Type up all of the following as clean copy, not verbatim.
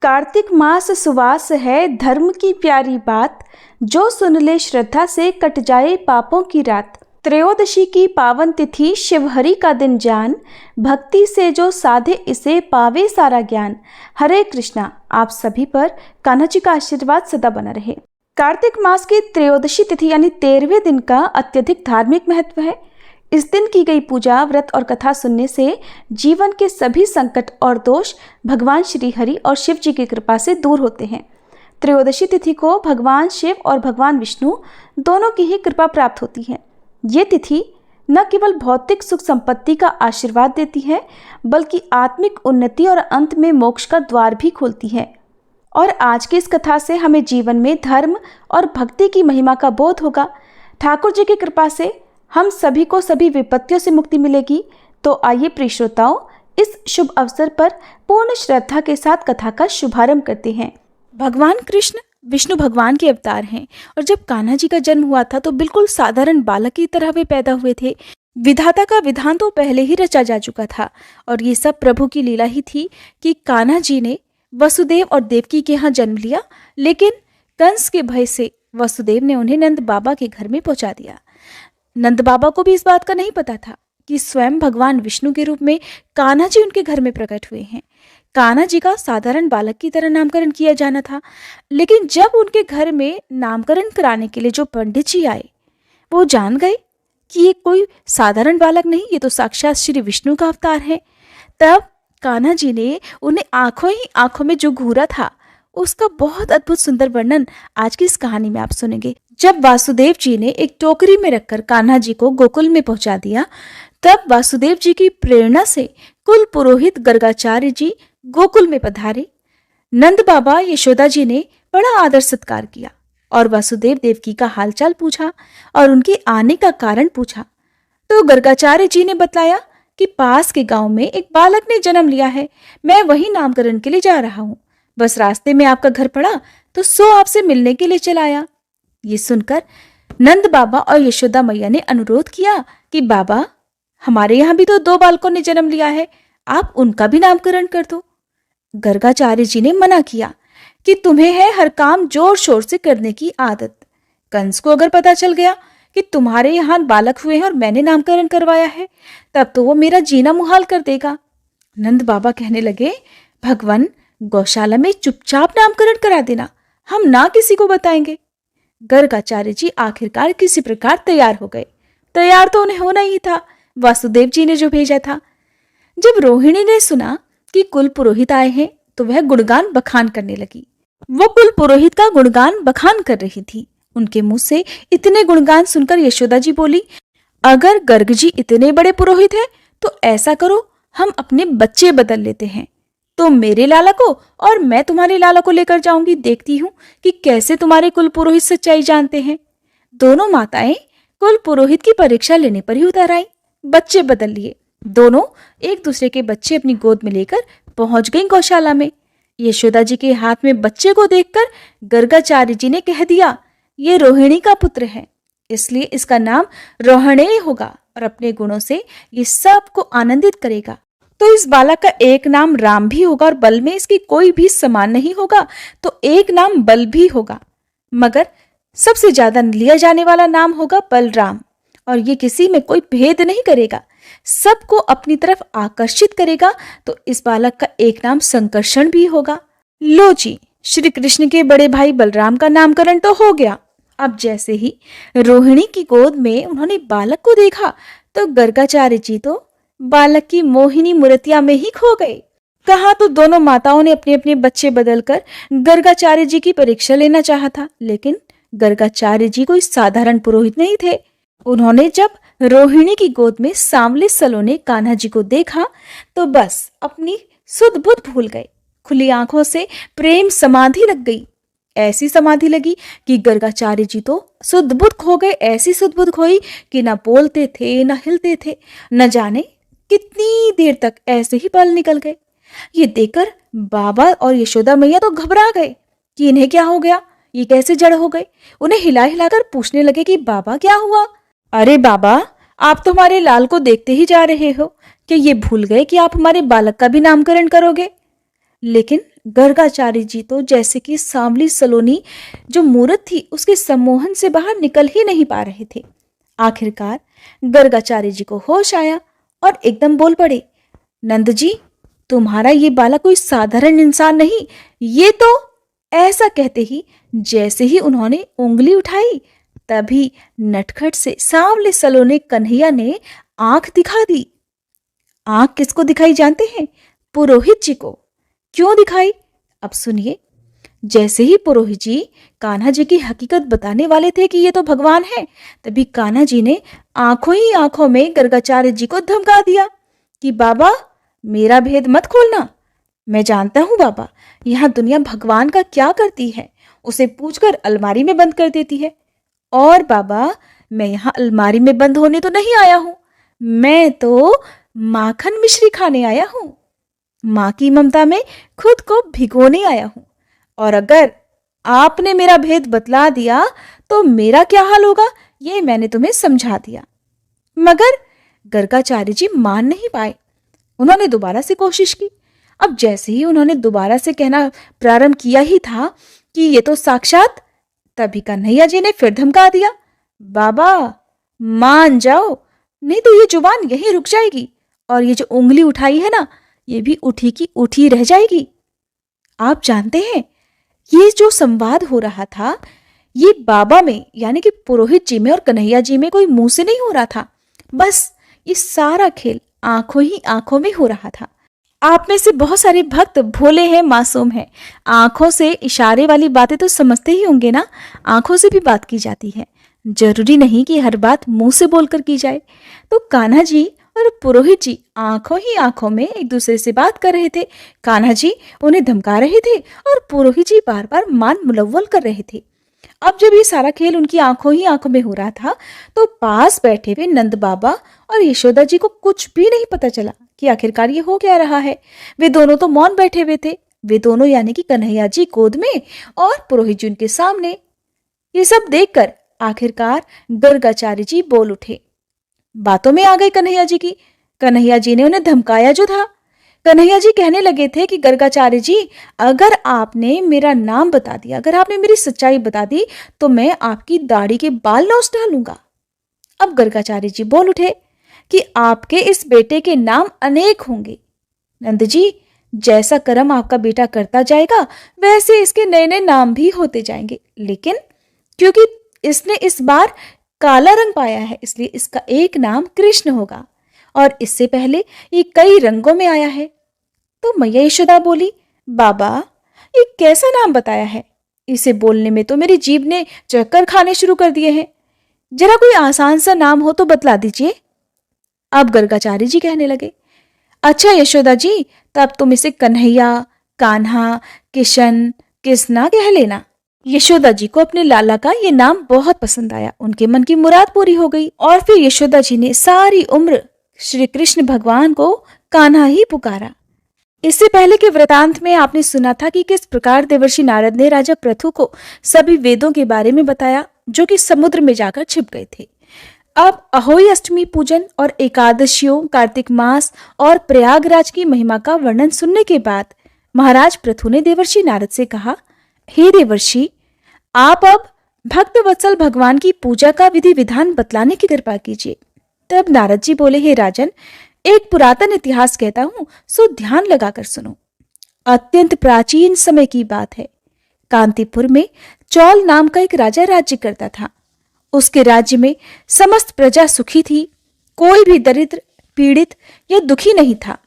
कार्तिक मास सुवास है धर्म की प्यारी बात, जो सुन ले श्रद्धा से कट जाए पापों की रात। त्रयोदशी की पावन तिथि शिवहरि का दिन जान, भक्ति से जो साधे इसे पावे सारा ज्ञान। हरे कृष्णा। आप सभी पर कान्हा जी का आशीर्वाद सदा बना रहे। कार्तिक मास की त्रयोदशी तिथि यानी 13वें दिन का अत्यधिक धार्मिक महत्व है। इस दिन की गई पूजा, व्रत और कथा सुनने से जीवन के सभी संकट और दोष भगवान श्री हरि और शिव जी की कृपा से दूर होते हैं। त्रयोदशी तिथि को भगवान शिव और भगवान विष्णु दोनों की ही कृपा प्राप्त होती है। ये तिथि न केवल भौतिक सुख संपत्ति का आशीर्वाद देती है, बल्कि आत्मिक उन्नति और अंत में मोक्ष का द्वार भी खोलती है। और आज की इस कथा से हमें जीवन में धर्म और भक्ति की महिमा का बोध होगा। ठाकुर जी की कृपा से हम सभी को सभी विपत्तियों से मुक्ति मिलेगी। तो आइए प्रिय श्रोताओं, इस शुभ अवसर पर पूर्ण श्रद्धा के साथ कथा का शुभारंभ करते हैं। भगवान कृष्ण विष्णु भगवान के अवतार हैं और जब कान्हा जी का जन्म हुआ था तो बिल्कुल साधारण बालक की तरह वे पैदा हुए थे। विधाता का विधान तो पहले ही रचा जा चुका था और ये सब प्रभु की लीला ही थी कि कान्हा जी ने वसुदेव और देवकी के यहाँ जन्म लिया, लेकिन कंस के भय से वसुदेव ने उन्हें नंद बाबा के घर में पहुंचा दिया। नंद बाबा को भी इस बात का नहीं पता था कि स्वयं भगवान विष्णु के रूप में कान्हा जी उनके घर में प्रकट हुए हैं। कान्हा जी का साधारण बालक की तरह नामकरण किया जाना था, लेकिन जब उनके घर में नामकरण कराने के लिए जो पंडित जी आए, वो जान गए कि ये कोई साधारण बालक नहीं, ये तो साक्षात श्री विष्णु का अवतार है। तब कान्हा जी ने उन्हें आंखों ही आंखों में जो घूरा था, उसका बहुत अद्भुत सुंदर वर्णन आज की इस कहानी में आप सुनेंगे। जब वासुदेव जी ने एक टोकरी में रखकर कान्हा जी को गोकुल में पहुंचा दिया, तब वासुदेव जी की प्रेरणा से कुल पुरोहित गर्गाचार्य जी गोकुल में पधारे। नंद बाबा यशोदा जी ने बड़ा आदर सत्कार किया और वासुदेव देवकी का हालचाल पूछा और उनके आने का कारण पूछा। तो गर्गाचार्य जी ने बताया कि पास के गांव में एक बालक ने जन्म लिया है, मैं वही नामकरण के लिए जा रहा हूँ। बस रास्ते में आपका घर पड़ा तो सो आपसे मिलने के लिए चलाया। ये सुनकर नंद बाबा और यशोदा मैया ने अनुरोध किया कि बाबा, हमारे यहाँ भी तो 2 बालकों ने जन्म लिया है, आप उनका भी नामकरण कर दो। गर्गाचार्य जी ने मना किया कि तुम्हें है हर काम जोर शोर से करने की आदत। कंस को अगर पता चल गया कि तुम्हारे यहाँ बालक हुए हैं और मैंने नामकरण करवाया है, तब तो वो मेरा जीना मुहाल कर देगा। नंद बाबा कहने लगे, भगवान, गौशाला में चुपचाप नामकरण करा देना, हम ना किसी को बताएंगे। गर्गाचार्य जी आखिरकार किसी प्रकार तैयार हो गए। तैयार तो उन्हें होना ही था, वासुदेव जी ने जो भेजा था। जब रोहिणी ने सुना कि कुल पुरोहित आए हैं तो वह गुणगान बखान करने लगी। वो कुल पुरोहित का गुणगान बखान कर रही थी। उनके मुंह से इतने गुणगान सुनकर यशोदा जी बोली, अगर गर्ग जी इतने बड़े पुरोहित हैं तो ऐसा करो, हम अपने बच्चे बदल लेते हैं। तो मेरे लाला को और मैं तुम्हारे लाला को लेकर जाऊंगी, देखती हूँ कि कैसे तुम्हारे कुल पुरोहित सच्चाई जानते हैं। दोनों माताएं कुल पुरोहित की परीक्षा लेने पर ही उतर आई। बच्चे बदल लिए। दोनों एक दूसरे के बच्चे अपनी गोद में लेकर पहुंच गईं गौशाला में। यशोदा जी के हाथ में बच्चे को देखकर गर्गाचार्य जी ने कह दिया, ये रोहिणी का पुत्र है, इसलिए इसका नाम रोहणेय होगा और अपने गुणों से ये सबको आनंदित करेगा। तो इस बालक का एक नाम राम भी होगा और बल में इसकी कोई भी समान नहीं होगा, तो एक नाम बल भी होगा, मगर सबसे ज्यादा लिया जाने वाला नाम होगा बलराम। और ये किसी में कोई भेद नहीं करेगा, सबको अपनी तरफ आकर्षित करेगा। तो इस बालक का एक नाम संकर्षण भी होगा। लो जी, श्री कृष्ण के बड़े भाई बलराम का नामकरण तो हो गया। अब जैसे ही रोहिणी की गोद में उन्होंने बालक को देखा तो गर्गाचार्य जी तो बालक की मोहिनी मूर्तिया में ही खो गए। कहा तो दोनों माताओं ने अपने अपने बच्चे बदलकर गर्गाचार्य जी की परीक्षा लेना चाहा था, लेकिन गर्गाचार्य जी कोई साधारण पुरोहित नहीं थे। उन्होंने जब रोहिणी की गोद में सांवले सलोने कान्हा जी को देखा तो बस अपनी सुध बुध भूल गए। खुली आंखों से प्रेम समाधि लग गई। ऐसी समाधि लगी कि गर्गाचार्य जी तो सुध बुध खो गए। ऐसी सुध बुध खोई कि ना बोलते थे, ना हिलते थे। न जाने कितनी देर तक ऐसे ही पल निकल गए। ये देखकर बाबा और यशोदा मैया तो घबरा गए कि इन्हें क्या हो गया, ये कैसे जड़ हो गए। उन्हें हिला हिलाकर पूछने लगे कि बाबा क्या हुआ। अरे बाबा, आप तो हमारे लाल को देखते ही जा रहे हो, कि ये भूल गए कि आप हमारे बालक का भी नामकरण करोगे। लेकिन गर्गाचार्य जी तो जैसे कि सांवली सलोनी जो मूरत थी उसके सम्मोहन से बाहर निकल ही नहीं पा रहे थे। आखिरकार गर्गाचार्य जी को होश आया और एकदम बोल पड़े, नंद जी, तुम्हारा ये बालक कोई साधारण इंसान नहीं, ये तो। ऐसा कहते ही जैसे ही उन्होंने उंगली उठाई तभी नटखट से सांवले सलोने कन्हैया ने आंख दिखा दी। आंख किसको दिखाई जानते हैं? पुरोहित जी को। क्यों दिखाई? अब सुनिए। जैसे ही पुरोहित जी कान्हा जी की हकीकत बताने वाले थे कि ये तो भगवान है, तभी कान्हा जी ने आंखों ही आंखों में गर्गाचार्य जी को धमका दिया कि बाबा, मेरा भेद मत खोलना। मैं जानता हूं बाबा, यहाँ दुनिया भगवान का क्या करती है, उसे पूछकर अलमारी में बंद कर देती है। और बाबा, मैं यहाँ अलमारी में बंद होने तो नहीं आया हूं, मैं तो माखन मिश्री खाने आया हूं। माँ की ममता में खुद को भिगोने आया हूं। और अगर आपने मेरा भेद बतला दिया तो मेरा क्या हाल होगा, ये मैंने तुम्हें समझा दिया। मगर गर्गाचार्य जी मान नहीं पाए। उन्होंने दोबारा से कोशिश की। अब जैसे ही उन्होंने दोबारा से कहना प्रारंभ किया ही था कि ये तो साक्षात, तभी कन्हैया जी ने फिर धमका दिया, बाबा मान जाओ, नहीं तो ये जुबान यहीं रुक जाएगी और ये जो उंगली उठाई है ना, ये भी उठी की उठी रह जाएगी। आप जानते हैं, ये जो संवाद हो रहा था, ये बाबा में यानी कि पुरोहित जी में और कन्हैया जी में कोई मुंह से नहीं हो रहा था। बस ये सारा खेल आंखों ही आंखों में हो रहा था। आप में से बहुत सारे भक्त भोले हैं, मासूम हैं। आंखों से इशारे वाली बातें तो समझते ही होंगे ना। आंखों से भी बात की जाती है, जरूरी नहीं कि हर बात मुंह से बोलकर की जाए। तो कान्हा जी और पुरोहित जी आंखों ही आंखों में एक दूसरे से बात कर रहे थे। कान्हा जी उन्हें धमका रहे थे और पुरोहित जी बार बार मान मुलव्वल कर रहे थे। अब जब ये सारा खेल उनकी आंखों ही आंखों में हो रहा था, तो पास बैठे हुए नंद बाबा और यशोदा जी को कुछ भी नहीं पता चला कि आखिरकार ये हो क्या रहा है। वे दोनों तो मौन बैठे हुए थे। वे दोनों यानी कि कन्हैया जी गोद में और पुरोहित जी उनके सामने। ये सब देखकर आखिरकार गर्गाचार्य जी बोल उठे। बातों में आ गई कन्हैया जी की। कन्हैया जी ने उन्हें धमकाया जो था। कन्हैया जी कहने लगे थे कि गर्गाचार्य जी, अगर आपने मेरा नाम बता दिया, अगर आपने मेरी सच्चाई बता दी, तो मैं आपकी दाढ़ी के बाल नोच डालूंगा। अब गर्गाचार्य जी बोल उठे कि आपके इस बेटे के नाम अनेक होंगे। नंद जी, जैसा कर्म आपका बेटा करता जाएगा वैसे इसके नए नए नाम भी होते जाएंगे, लेकिन क्योंकि इसने इस बार काला रंग पाया है, इसलिए इसका एक नाम कृष्ण होगा, और इससे पहले ये कई रंगों में आया है। तो मैया यशोदा बोली, बाबा ये कैसा नाम बताया है? इसे बोलने में तो मेरी जीभ ने चक्कर खाने शुरू कर दिए हैं। जरा कोई आसान सा नाम हो तो बतला दीजिए। अब गर्गाचार्य जी कहने लगे, अच्छा यशोदा जी, तब तुम इसे कन्हैया, कान्हा, किशन, किसना कह लेना। यशोदा जी को अपने लाला का ये नाम बहुत पसंद आया। उनके मन की मुराद पूरी हो गई और फिर यशोदा जी ने सारी उम्र श्री कृष्ण भगवान को कान्हा ही पुकारा। इससे पहले के वृतांत में आपने सुना था कि किस प्रकार देवर्षि नारद ने राजा पृथु को सभी वेदों के बारे में बताया जो कि समुद्र में जाकर छिप गए थे। अब अहोई अष्टमी पूजन और एकादशियों, कार्तिक मास और प्रयागराज की महिमा का वर्णन सुनने के बाद महाराज पृथु ने देवर्षि नारद से कहा, हे देवर्षि, आप अब भक्त वत्सल भगवान की पूजा का विधि विधान बतलाने की कृपा कीजिए। तब नारद जी बोले, हे राजन, एक पुरातन इतिहास कहता हूं, सो ध्यान लगाकर सुनो। अत्यंत प्राचीन समय की बात है। कांतिपुर में चौल नाम का एक राजा राज्य करता था। उसके राज्य में समस्त प्रजा सुखी थी। कोई भी दरिद्र, पीड़ित या दुखी नहीं था।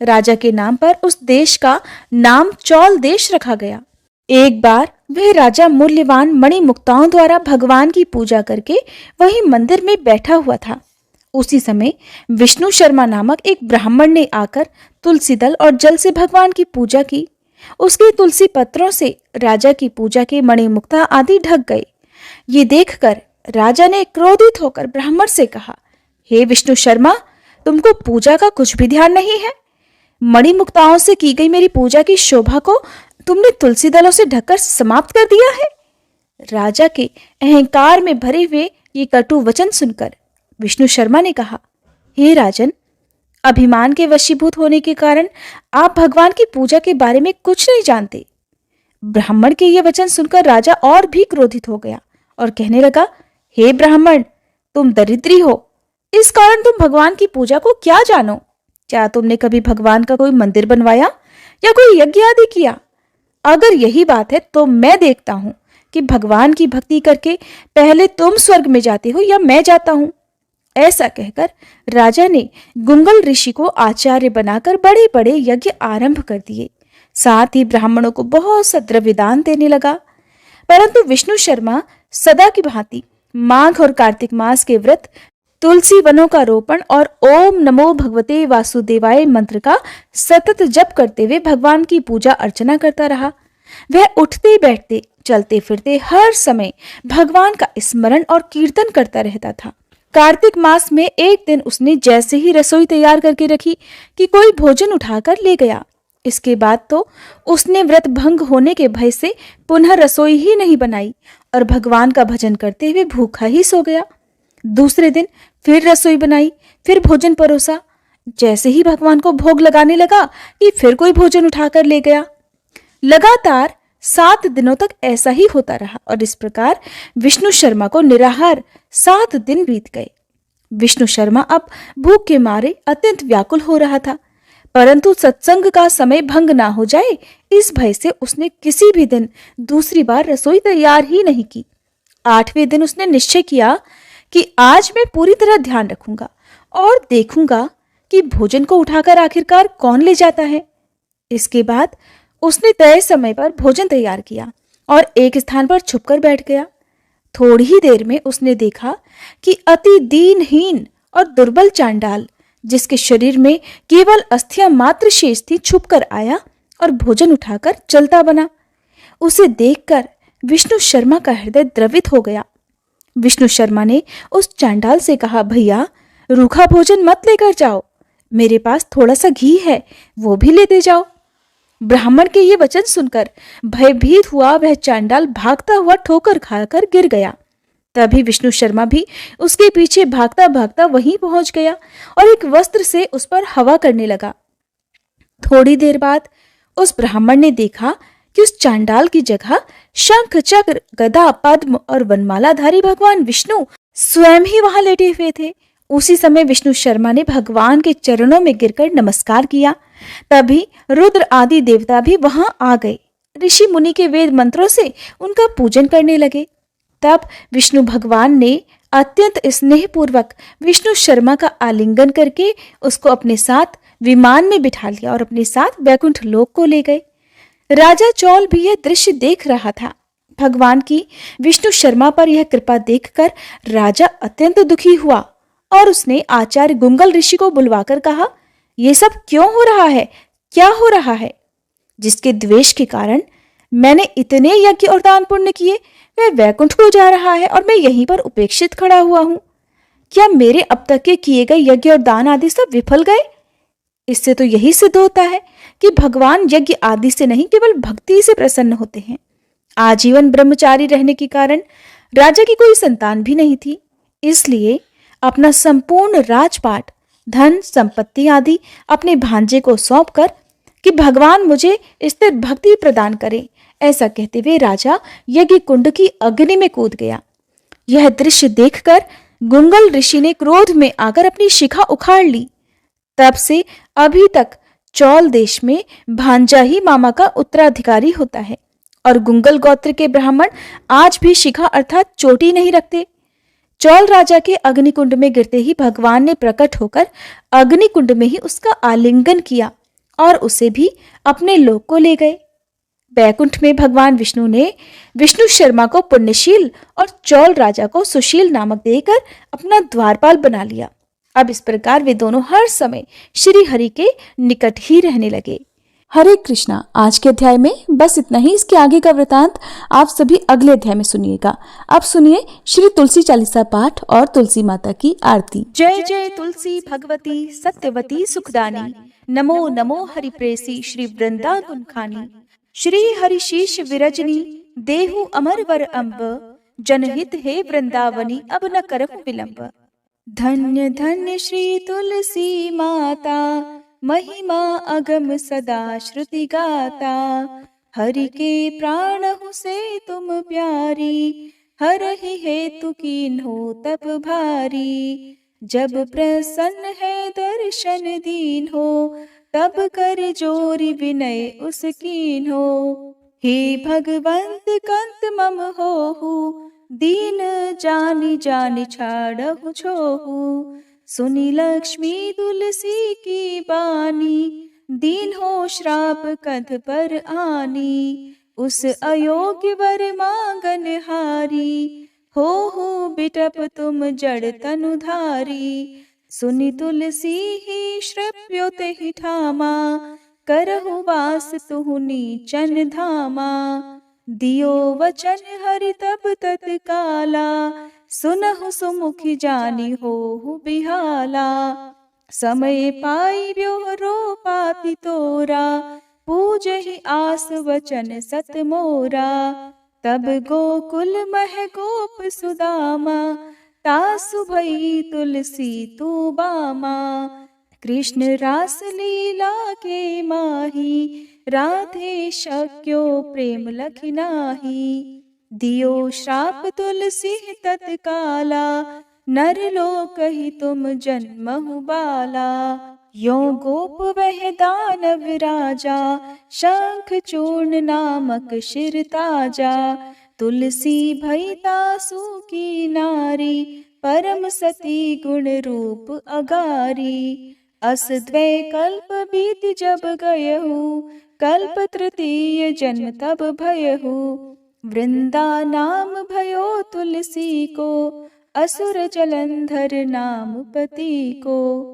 राजा के नाम पर उस देश का नाम चौल देश रखा गया। एक बार वह राजा मूल्यवान मणि मुक्ताओं द्वारा भगवान की पूजा करके वहीं मंदिर में बैठा हुआ था। उसी समय विष्णु शर्मा नामक एक ब्राह्मण ने आकर तुलसी दल और जल से भगवान की पूजा की। उसके तुलसी पत्रों से राजा की पूजा के मणि मुक्ता आदि ढक गए। ये देखकर राजा ने क्रोधित होकर ब्राह्मण से कहा, हे विष्णु शर्मा, तुमको पूजा का कुछ भी ध्यान नहीं है? मणि मुक्ताओं से की गई मेरी पूजा की शोभा को तुमने तुलसी दलों से ढककर समाप्त कर दिया है। राजा के अहंकार में भरे हुए ये कटु वचन सुनकर विष्णु शर्मा ने कहा, हे राजन, अभिमान के वशीभूत होने के कारण आप भगवान की पूजा के बारे में कुछ नहीं जानते। ब्राह्मण के ये वचन सुनकर राजा और भी क्रोधित हो गया और कहने लगा, हे ब्राह्मण, तुम दरिद्री हो, इस कारण तुम भगवान की पूजा को क्या जानो? क्या तुमने कभी भगवान का कोई मंदिर बनवाया या कोई यज्ञ आदि किया? अगर यही बात है तो मैं देखता हूं कि भगवान की भक्ति करके पहले तुम स्वर्ग में जाते हो या मैं जाता हूं। ऐसा कहकर राजा ने गुंगल ऋषि को आचार्य बनाकर बड़े बड़े यज्ञ आरंभ कर दिए। साथ ही ब्राह्मणों को बहुत सा द्रव्यदान देने लगा। परंतु विष्णु शर्मा सदा की भांति माघ और कार्तिक मास के व्रत, तुलसी वनों का रोपण और ओम नमो भगवते वासुदेवाय मंत्र का सतत जप करते हुए भगवान की पूजा अर्चना करता रहा। वह उठते बैठते चलते फिरते हर समय भगवान का स्मरण और कीर्तन करता रहता था। कार्तिक मास में एक दिन उसने जैसे ही रसोई तैयार करके रखी कि कोई भोजन उठाकर ले गया। इसके बाद तो उसने व्रत भंग होने के भय से पुनः रसोई ही नहीं बनाई और भगवान का भजन करते हुए भूखा ही सो गया। दूसरे दिन फिर रसोई बनाई, फिर भोजन परोसा। जैसे ही भगवान को भोग लगाने लगा कि फिर कोई भोजन उठाकर ले गया। लगातार 7 दिनों तक ऐसा ही होता रहा और इस प्रकार विष्णु शर्मा को निराहार 7 दिन बीत गए। विष्णु शर्मा अब भूख के मारे अत्यंत व्याकुल हो रहा था, परंतु सत्संग का समय भंग ना हो जाए इस भय से उसने किसी भी दिन दूसरी बार रसोई तैयार ही नहीं की। 8वें दिन उसने निश्चय किया कि आज मैं पूरी तरह ध्यान रखूंगा और देखूंगा कि भोजन को उठाकर आखिरकार कौन ले जाता है। इसके बाद उसने तय समय पर भोजन तैयार किया और एक स्थान पर छुपकर बैठ गया। थोड़ी ही देर में उसने देखा कि अति दीनहीन और दुर्बल चांडाल, जिसके शरीर में केवल अस्थियां मात्र शेष थी, छुपकर आया और भोजन उठाकर चलता बना। उसे देखकर विष्णु शर्मा का हृदय द्रवित हो गया। विष्णु शर्मा ने उस चांडाल से कहा, भैया, रूखा भोजन मत लेकर जाओ, मेरे पास थोड़ा सा घी है, वो भी लेते जाओ। ब्राह्मण के ये वचन सुनकर भयभीत हुआ वह चांडाल भागता हुआ ठोकर खाकर गिर गया। तभी विष्णु शर्मा भी उसके पीछे भागता भागता वहीं पहुंच गया और एक वस्त्र से उस पर हवा करने लगा। थोड़ी देर बाद उस ब्राह्मण ने देखा कि उस चांडाल की जगह शंख, चक्र, गदा, पद्म और वनमालाधारी भगवान विष्णु स्वयं ही वहां लेटे हुए थे। उसी समय विष्णु शर्मा ने भगवान के चरणों में गिरकर नमस्कार किया। तभी रुद्र आदि देवता भी वहां आ गए। ऋषि मुनि के वेद मंत्रों से उनका पूजन करने लगे। तब विष्णु भगवान ने अत्यंत स्नेहपूर्वक विष्णु शर्मा का आलिंगन करके उसको अपने साथ विमान में बिठा लिया और अपने साथ वैकुंठ लोक को ले गए। राजा चौल भी यह दृश्य देख रहा था। भगवान की विष्णु शर्मा पर यह कृपा देखकर राजा अत्यंत दुखी हुआ और उसने आचार्य गुंगल ऋषि को बुलवाकर कहा, ये सब क्यों हो रहा है? क्या हो रहा है? जिसके द्वेष के कारण मैंने इतने यज्ञ और दान पुण्य किए, वह वैकुंठ को जा रहा है और मैं यहीं पर उपेक्षित खड़ा हुआ हूं। क्या मेरे अब तक के किए गए यज्ञ और दान आदि सब विफल गए? इससे तो यही सिद्ध होता है कि भगवान यज्ञ आदि से नहीं, केवल भक्ति से प्रसन्न होते हैं। आजीवन ब्रह्मचारी रहने के कारण राजा की कोई संतान भी नहीं थी, इसलिए अपना संपूर्ण राजपाट, धन, संपत्ति आदि अपने भांजे को सौंपकर कि भगवान मुझे स्थिर भक्ति प्रदान करे, ऐसा कहते हुए राजा यज्ञ कुंड की अग्नि में कूद गया। यह दृश्य देखकर गुंगल ऋषि ने क्रोध में आकर अपनी शिखा उखाड़ ली। तब से अभी तक चौल देश में भांजा ही मामा का उत्तराधिकारी होता है और गुंगल गोत्र के ब्राह्मण आज भी शिखा अर्थात चोटी नहीं रखते। चौल राजा के अग्निकुंड में गिरते ही भगवान ने प्रकट होकर अग्निकुंड में ही उसका आलिंगन किया और उसे भी अपने लोक को ले गए। बैकुंठ में भगवान विष्णु ने विष्णु शर्मा को पुण्यशील और चौल राजा को सुशील नामक देकर अपना द्वारपाल बना लिया। अब इस प्रकार वे दोनों हर समय श्री हरि के निकट ही रहने लगे। हरे कृष्णा। आज के अध्याय में बस इतना ही। इसके आगे का वृतांत आप सभी अगले अध्याय में सुनिएगा। आप सुनिए श्री तुलसी चालीसा पाठ और तुलसी माता की आरती। जय जय तुलसी भगवती सत्यवती सुखदानी, नमो नमो हरि प्रेसी श्री वृंदावन खानी। श्री हरि शीश विरजनी देहु अमर वर अम्ब, जनहित हे वृंदावनी अब न करहु विलंब। धन्य धन्य श्री तुलसी माता, महिमा अगम सदा श्रुति गाता। हरि के प्राणहु से तुम प्यारी, हरहि हेतु कीन्हो तप भारी। जब प्रसन्न है दर्शन दीन हो, तब कर जोरी विनय उस कीन्हो। हे भगवंत कंत मम होहु, दीन जानि जानि छाड़हु छोहु। सुनी लक्ष्मी तुलसी की बानी, दीन हो श्राप कध पर आनी। उस अयोग्य वर मांगन हारी, हो बिटप तुम जड़ तनुधारी। सुनि तुलसी ही श्रव्यो तेहि ठामा, करहु वास तुहु नीचन धामा। दियो वचन हरि तब तत्काला, सुनहु सुमुखी जानि होहु बिहाला। समय पाई ब्योहरो पाति तोरा, पूजहि आस वचन सत मोरा। तब गोकुल मह गोप सुदामा, तासु भई तुलसी तू बामा। कृष्ण रास लीला के माही, राधे शक्यो प्रेम लखि नाही। दियो श्राप तुलसी तत्काला, नर लोक ही तुम जन्महु बाला। यो गोप वह दानव राजा, शंख चूर्ण नामक शिर ताजा। तुलसी भई तासु की नारी, परम सती गुण रूप अगारी। अस द्वै कल्प बीत जब गयहु, कल्प तृतीय जन्म तब भयहु। वृंदा नाम भयो तुलसी को, असुर जलंधर नाम पति को।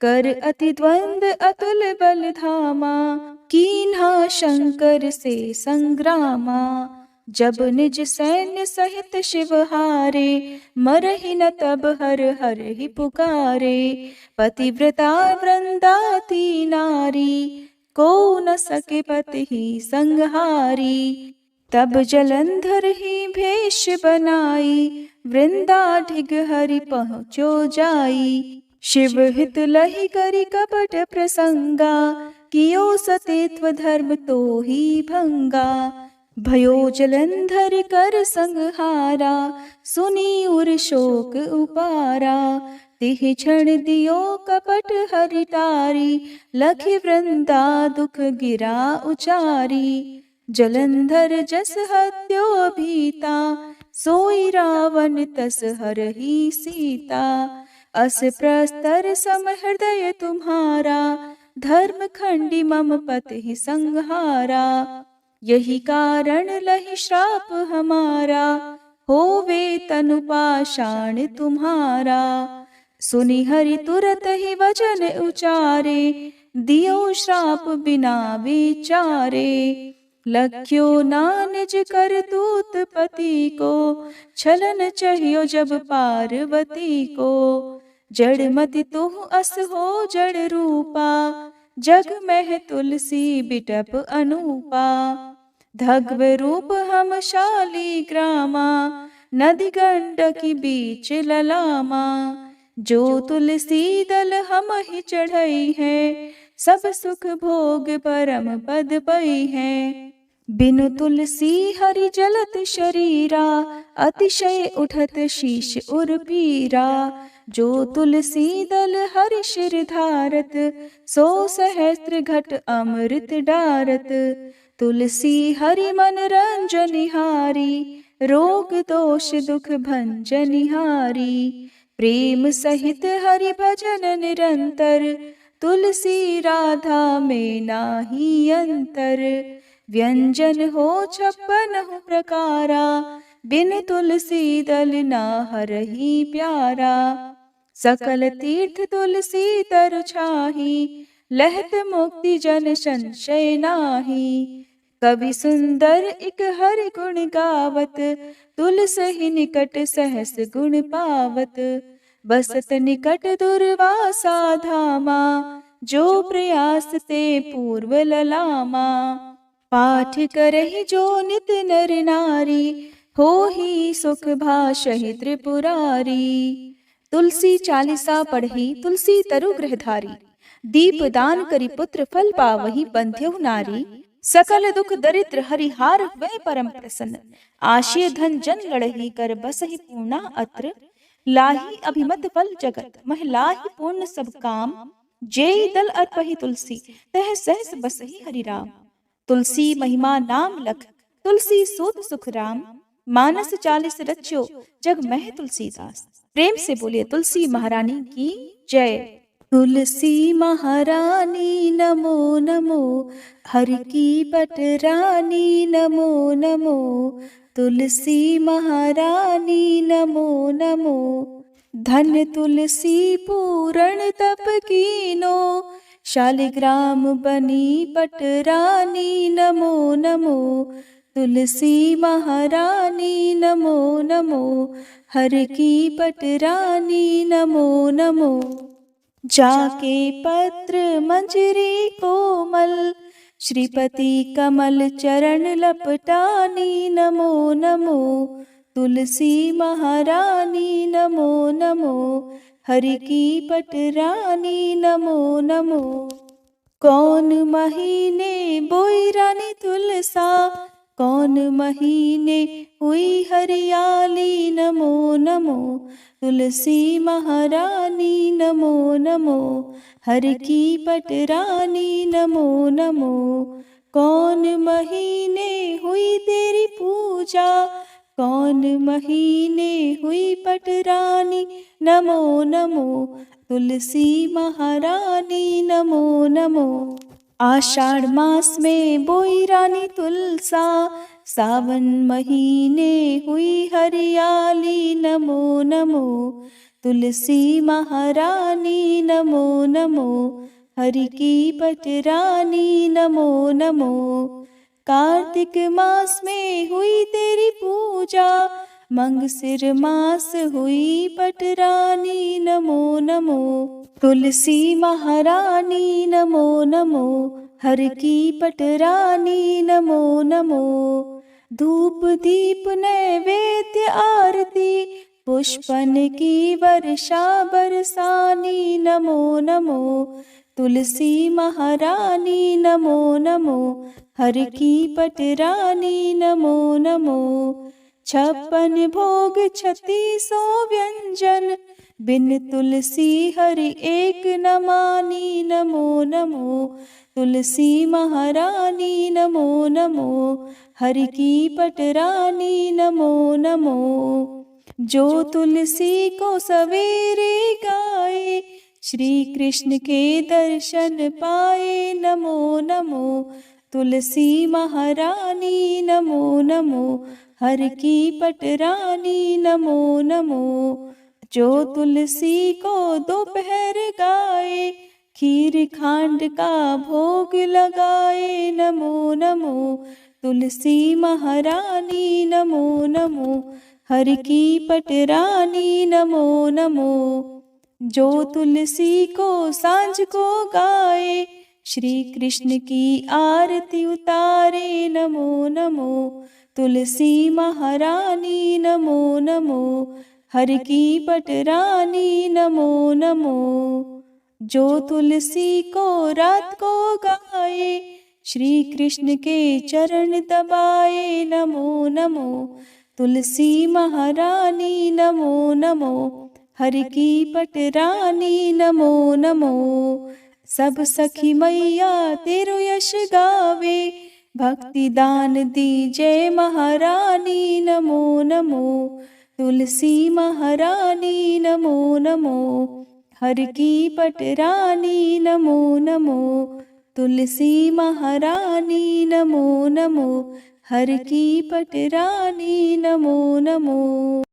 कर अति द्वंद अतुल बल धामा, कीन्हा शंकर से संग्रामा। जब निज सैन्य सहित शिव हारे, मरहि न तब हर हर ही पुकारे। पतिव्रता वृंदाती नारी, को न सके पति ही संहारी। तब जलंधर ही भेष बनाई, वृंदा ढिग हरि पहुँचो जाई। शिव हित लहि करि कपट प्रसंगा, कियो सतेत्व धर्म तो ही भंगा। भयो जलंधर कर संहारा, सुनी उर शोक उपारा। तिह क्षण दियो कपट हरि टारी, लखि वृंदा दुख गिरा उचारी। जलंधर जस हत्यो भीता, सोई रावण तस हरहि सीता। अस प्रस्तर सम हृदय तुम्हारा, धर्म खंडी मम पति संहारा। यही कारण लहि श्राप हमारा, होवे तनु पाषाण तुम्हारा। सुनि हरि तुरत ही वचन उचारे, दियो श्राप बिना विचारे। लख्यो ना निज करतूत पति को, छलन चाहियो जब पार्वती को। जड़मति तुह अस हो जड़ रूपा, जग में तुलसी बिटप अनूपा। धग्व रूप हम शाली ग्रामा, नदी गंडकी बीच ललामा। जो तुलसी दल हम ही चढ़ई है, सब सुख भोग परम पद पई है। बिनु तुलसी हरि जलत शरीरा, अतिशय उठत शीश उर पीरा। जो तुलसी दल हरि शिर धारत, सो सहस्त्र घट अमृत डारत। तुलसी हरि मन रंजनिहारी, रोग दोष दुख भंजनिहारी। प्रेम सहित हरि भजन निरंतर, तुलसी राधा में नाही अंतर। व्यंजन हो 56 प्रकारा, बिन तुलसी दल ना हरहि प्यारा। सकल तीर्थ तुलसी तर छाही, लहत मुक्ति जन संशय नाही। कवि सुंदर एक हरि गुण गावत, तुलसी निकट सहस गुण पावत। बसत निकट दुर्वासा धामा, जो प्रयास ते पूर्व ललामा। पाठ करहि जो नित नर नारी, हो ही सुख भाषहि त्रिपुरारी। तुलसी चालीसा पढ़ी तुलसी तरु गृहधारी, दीप दान करी पुत्र फल पावही बंध्यहु नारी। सकल दुख दरिद्र हरिहार हुए परम प्रसन्न, आशय धन जन लड़ही कर बसहि पूर्णा अत्र। लाही अभिमत फल जगत महिलाहि पूर्ण सब काम, जेई दल अर्पहि तुलसी तह सहस बसहि हरि राम। तुलसी महिमा नाम लख तुलसी सूत सुख राम, मानस 40 रच्यो जग मह तुलसीदास। प्रेम से बोलिए तुलसी महारानी की जय। तुलसी महारानी नमो नमो, हर की पटरानी नमो नमो। तुलसी महारानी नमो नमो, धन तुलसी पूरण तप कीनो, शालिग्राम बनी पटरानी नमो नमो। तुलसी महारानी नमो नमो, हर की पटरानी नमो नमो। जाके पत्र मंजरी कोमल, श्रीपति कमल चरण लपटानी नमो नमो। तुलसी महारानी नमो नमो, हरि की पटरानी नमो नमो। कौन महीने बोई रानी तुलसा, कौन महीने हुई हरियाली नमो नमो। तुलसी महारानी नमो नमो, हर की पटरानी नमो नमो। कौन महीने हुई तेरी पूजा, कौन महीने हुई पटरानी नमो नमो। तुलसी महारानी नमो नमो। आषाढ़ मास में बोई रानी तुलसा, सावन महीने हुई हरियाली नमो नमो। तुलसी महारानी नमो नमो, हरि की पटरानी नमो नमो। कार्तिक मास में हुई तेरी पूजा, मंगसिर मास हुई पटरानी नमो नमो। तुलसी महारानी नमो नमो, हर की पटरानी नमो नमो। धूप दीप नैवेद्य आरती, पुष्पन की वर्षा बरसानी नमो नमो। तुलसी महारानी नमो नमो, हर की पटरानी नमो नमो। 56 भोग 3600 व्यंजन, बिन तुलसी हरि एक न मानी नमो नमो। तुलसी महारानी नमो नमो, हरि की पटरानी नमो नमो। जो तुलसी को सवेरे गाए, श्री कृष्ण के दर्शन पाए नमो नमो। तुलसी महारानी नमो नमो, हर की पटरानी नमो नमो। जो तुलसी को दोपहर गाए, खीर खांड का भोग लगाए नमो नमो। तुलसी महारानी नमो नमो, हर की पटरानी नमो नमो। जो तुलसी को सांझ को गाए, श्री कृष्ण की आरती उतारे नमो नमो। तुलसी महारानी नमो नमो, हर की पटरानी नमो नमो। जो तुलसी को रात को गाए, श्री कृष्ण के चरण दबाए नमो नमो। तुलसी महारानी नमो नमो, हर की पटरानी नमो नमो। सब सखी मैया तेरो यश गावे, भक्ति दान दीजय महारानी नमो नमो। तुलसी महारानी नमो नमो, हर की पटरानी नमो नमो। तुलसी महारानी नमो नमो, हर की पटरानी नमो नमो।